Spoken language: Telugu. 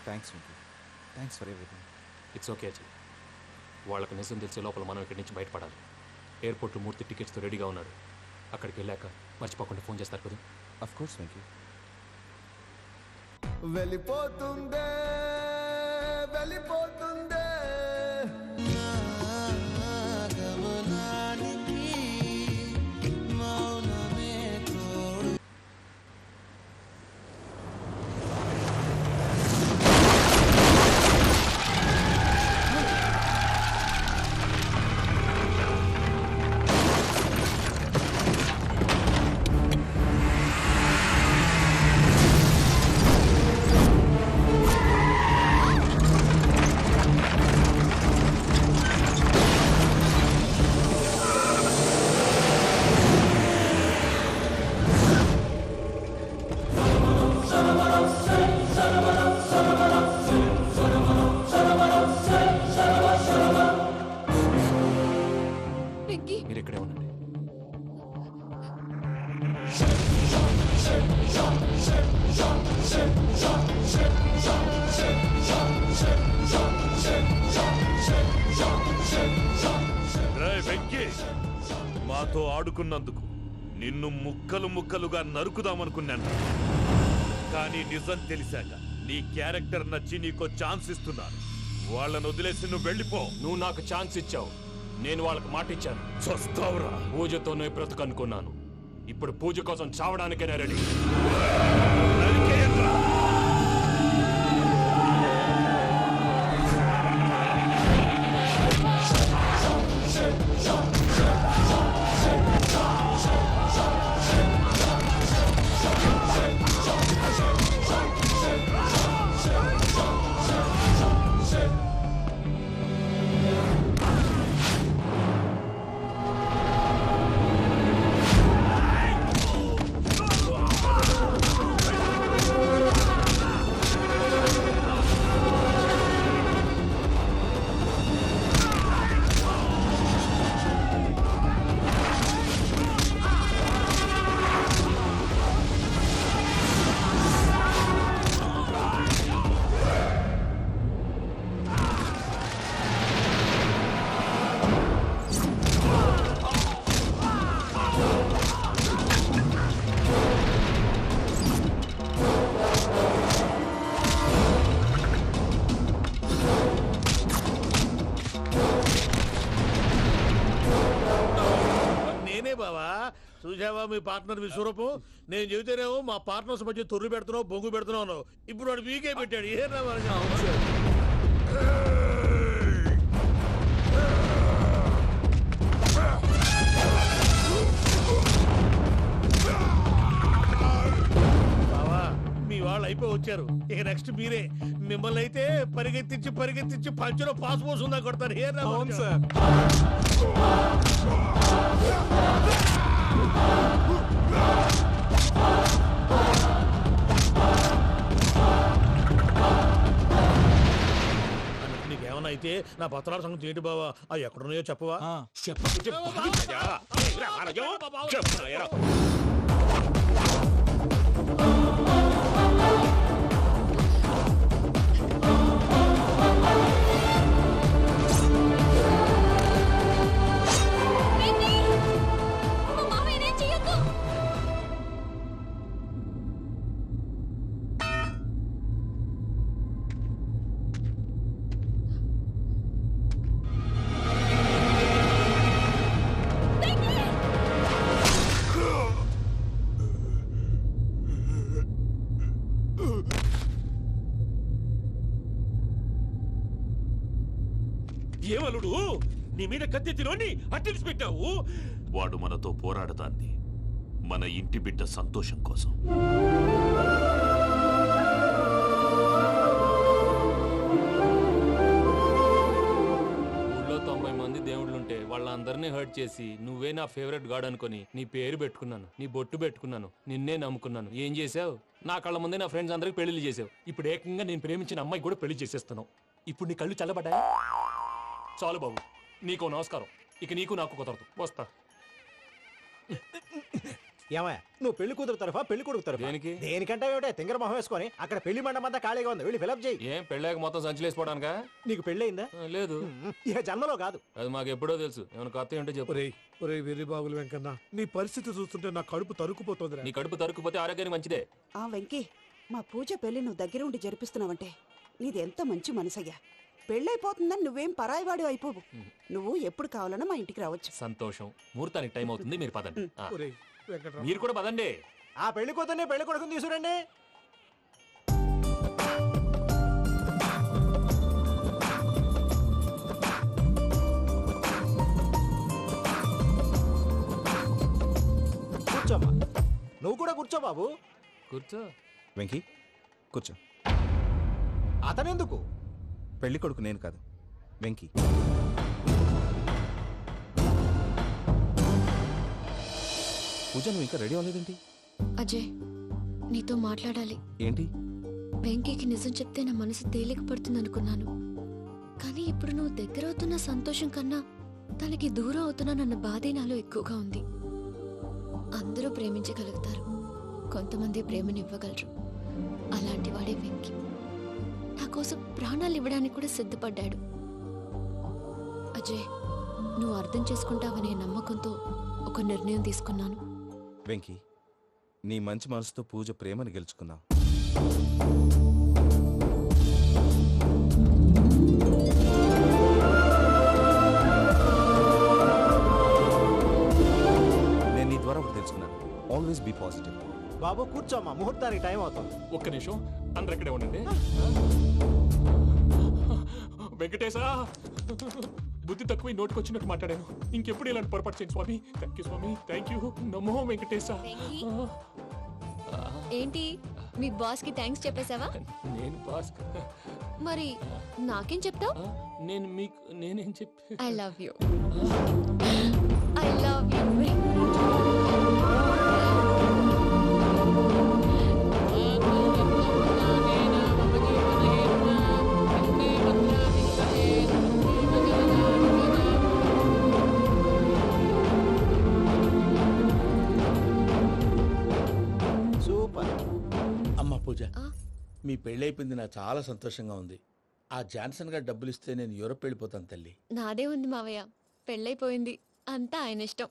Thanks Venky, thanks for everything. It's okay Ajay. వాళ్ళకి నిజం తెలిసే లోపల మనం ఇక్కడి నుంచి బయటపడాలి. ఎయిర్పోర్ట్లో మూర్తి టికెట్స్తో రెడీగా ఉన్నాడు. అక్కడికి వెళ్ళాక మర్చిపోకుండా ఫోన్ చేస్తారు కదా. Of course Venky. వెళ్ళిపోతుందే వెళ్ళిపోతుందే మీరు ఇక్కడే ఉండండి. వెంకీ, మాతో ఆడుకున్నందుకు నిన్ను ముక్కలు ముక్కలుగా నరుకుదామనుకున్నాను. కానీ నిజం తెలిసాక నీ క్యారెక్టర్ నచ్చి నీకో ఛాన్స్ ఇస్తున్నాను. వాళ్ళను వదిలేసి నువ్వు వెళ్ళిపో. నువ్వు నాకు ఛాన్స్ ఇచ్చావు, నేను వాళ్ళకి మాట ఇచ్చాను. చస్తావురా. పూజతోనే బ్రతుకనుకున్నాను. ఇప్పుడు పూజ కోసం చావడానికైనా రెడీ. నరికేయండ్రా. చూసావా మీ పార్ట్నర్ విశ్వరూపం? నేను చెబితేనేమో మా పార్ట్నర్స్ మధ్య తొర్రు పెడుతున్నావు, బొంగు పెడుతున్నావు. ఇప్పుడు వాడు వీకే పెట్టాడు. ఏనా బావా, మీ వాళ్ళు అయిపోయి వచ్చారు. ఇక నెక్స్ట్ మీరే. మిమ్మల్ని అయితే పరిగెత్తించి పరిగెత్తించి పంచులో పాస్ పోసుందా కొడతారు. ఏనా సార్. నీకేమన్నా అయితే నా పత్రాల సంగతి ఏంటి బావా? అవి ఎక్కడున్నాయో చెప్పవా? ఏమలుడు, నీ మీద కత్తెత్తిలోని అట్టెలిసి పెట్టావు. వాడు మనతో పోరాడతాంది మన ఇంటి బిడ్డ సంతోషం కోసం. ఊళ్ళో 90 మంది దేవుళ్ళుంటే వాళ్ళందరినీ హర్ట్ చేసి నువ్వే నా ఫేవరెట్ గాడ్ అనుకుని నీ పేరు పెట్టుకున్నాను, నీ బొట్టు పెట్టుకున్నాను, నిన్నే నమ్ముకున్నాను. ఏం చేసావు? నా కళ్ళ ముందే నా ఫ్రెండ్స్ అందరికి పెళ్లి చేసావు. ఇప్పుడు ఏకంగా నేను ప్రేమించిన అమ్మాయి కూడా పెళ్లి చేసేస్తున్నావు. ఇప్పుడు నీ కళ్ళు చల్లబడ్డాయి. చాలు బాబు, నీకో నమస్కారం. ఇక నీకు నాకు కుదరదు. వస్తా. ఏమయ్య నువ్వు పెళ్లి కూతురు తరఫా పెళ్లి కొడుకు తరఫా దేనికి? దేనికంటే ఏమిటే తింగర మొహం వేసుకొని అక్కడ పెళ్లి మండపం అంతా ఖాళీగా ఉంది వెళ్ళి ఫిలప్ చేయి. ఏం పెళ్ళాక మొత్తం సంచలేసిపోవడానికా? నీకు పెళ్ళయిందా? లేదు, ఇక జన్మలో కాదు. అది మాకు ఎప్పుడో తెలుసు. ఏమైనా కొత్త ఉంటే చెప్పు. ఒరేయ్ ఒరేయ్ వెర్రి బాగులు వెంకన్న, నీ పరిస్థితి చూస్తుంటే నా కడుపు తరుక్కుపోతుందిరా. నీ కడుపు తరుక్కుపోతే ఆరోగ్యానికి మంచిదే. ఆ వెంకీ, మా పూజ పెళ్లి నువ్వు దగ్గర ఉండి జరిపిస్తున్నావంటే నీది ఎంత మంచి మనసయ్యా. పెళ్ళైపోతుందని నువ్వేం పరాయివాడు అయిపోవు. నువ్వు ఎప్పుడు కావాలన్నా మా ఇంటికి రావచ్చు. సంతోషం. ముహూర్తానికి టైం అవుతుంది, మీరు పదండి. ఆ, ఒరేయ్ వెంకట్రావు, మీరు కూడా పదండి. ఆ పెళ్లి కూతుర్ని పెళ్లి కొడుకుని తీసుకురండి. కూర్చోమ్మా. నువ్వు కూడా కూర్చో బాబు. కూర్చో. వెంకీ కూర్చో. అతనెందుకు? పెళ్లి కొడుకు నేను కాదు, వెంకీ. పూజ నువ్వు ఇంకా రెడీ అవ్వలేదేంటి? అజయ్, నీతో మాట్లాడాలి. ఏంటి? వెంకీకి నిజం చెప్తే నా మనసు తేలిక పడుతుంది అనుకున్నాను. కానీ ఇప్పుడు నువ్వు దగ్గరవుతున్న సంతోషం కన్నా తనకి దూరం అవుతున్నానన్న బాధే నాలో ఎక్కువగా ఉంది. అందరూ ప్రేమించగలుగుతారు, కొంతమంది ప్రేమనివ్వగలరు. అలాంటి వాడే వెంకీ. నా కోసం ప్రాణాలు ఇవ్వడానికి కూడా సిద్ధపడ్డాడు. అజయ్, నువ్వు అర్థం చేసుకుంటావనే నమ్మకంతో ఒక నిర్ణయం తీసుకున్నాను. వెంకీ, నీ మంచి మనసుతో పూజ ప్రేమని గెలుచుకున్నావు. నేను నీ ద్వారా ఒకటి తెలుసుకున్నాను. Always be positive. బాబు కూర్చోమ్మా, ముహూర్తానికి టైం అవుతుంది. ఒక్క నిమిషం, అందరు ఎక్కడే ఉండండి. వెంకటేశా, బుద్ధి తక్కువ నోటికి వచ్చినట్టు మాట్లాడాను. ఇంకెప్పుడు ఇలాంటి పొరపాటు చేయండి స్వామి. థ్యాంక్ యూ స్వామి, థ్యాంక్ యూ. నమో వెంకటేశా. ఏంటి, మీ బాస్ కి థ్యాంక్స్ చెప్పేశావా? నేను బాస్. మరి నాకేం చెప్తావు? నేను మీకు నేనేం చెప్పి I love you. I love you. Super. అమ్మ పూజ, ఆ? మీ పెళ్ళైపోయింది నాకు చాలా సంతోషంగా ఉంది. ఆ జాన్సన్ గారు డబ్బులు ఇస్తే నేను యూరోప్ వెళ్ళిపోతాను తల్లి. నాదే ఉంది మావయ్య, పెళ్ళైపోయింది, అంతా ఆయన ఇష్టం.